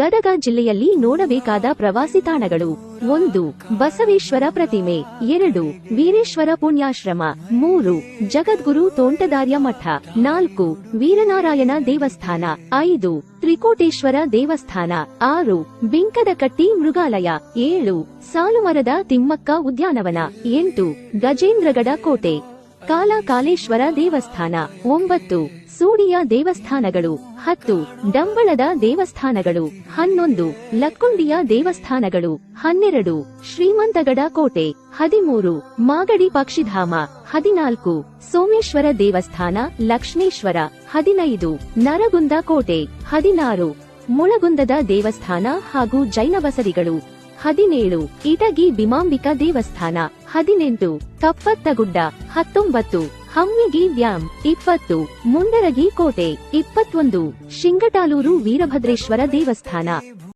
ಗದಗ ಜಿಲ್ಲೆಯಲ್ಲಿ ನೋಡಬೇಕಾದ ಪ್ರವಾಸಿ ತಾಣಗಳು: 1. ಬಸವೇಶ್ವರ ಪ್ರತಿಮೆ. 2. ವೀರೇಶ್ವರ ಪುಣ್ಯಾಶ್ರಮ. 3. ಜಗದ್ಗುರು ತೋಂಟದಾರ್ಯ ಮಠ. 4. ವೀರನಾರಾಯಣ ದೇವಸ್ಥಾನ. 5. ತ್ರಿಕೋಟೇಶ್ವರ ದೇವಸ್ಥಾನ. 6. ಬಿಂಕದಕಟ್ಟಿ ಮೃಗಾಲಯ. 7. ಸಾಲುಮರದ ತಿಮ್ಮಕ್ಕ ಉದ್ಯಾನವನ. 8. ಗಜೇಂದ್ರಗಡ ಕೋಟೆ. ಕಾಲೇಶ್ವರ ದೇವಸ್ಥಾನ. 9. ಸೂಡಿಯ ದೇವಸ್ಥಾನಗಳು. 10. ಡಂಬಳದ ದೇವಸ್ಥಾನಗಳು. 11. ಲಕ್ಕುಂಡಿಯ ದೇವಸ್ಥಾನಗಳು. 12. ಶ್ರೀಮಂತಗಡ ಕೋಟೆ. 13. ಮಾಗಡಿ ಪಕ್ಷಿಧಾಮ. 14. ಸೋಮೇಶ್ವರ ದೇವಸ್ಥಾನ ಲಕ್ಷ್ಮೇಶ್ವರ. 15. ನರಗುಂದ ಕೋಟೆ. 16. ಮುಳಗುಂದದ ದೇವಸ್ಥಾನ ಹಾಗೂ ಜೈನ ಬಸದಿಗಳು. 17. ಇಟಗಿ ಭೀಮಾಂಬಿಕಾ ದೇವಸ್ಥಾನ. 18. ಕಪ್ಪತ್ತಗುಡ್ಡ. 19. ಹಮ್ಮಿಗಿ ಡ್ಯಾಂ. 20. ಮುಂಡರಗಿ ಕೋಟೆ. 21. ಶಿಂಗಟಾಲೂರು ವೀರಭದ್ರೇಶ್ವರ ದೇವಸ್ಥಾನ.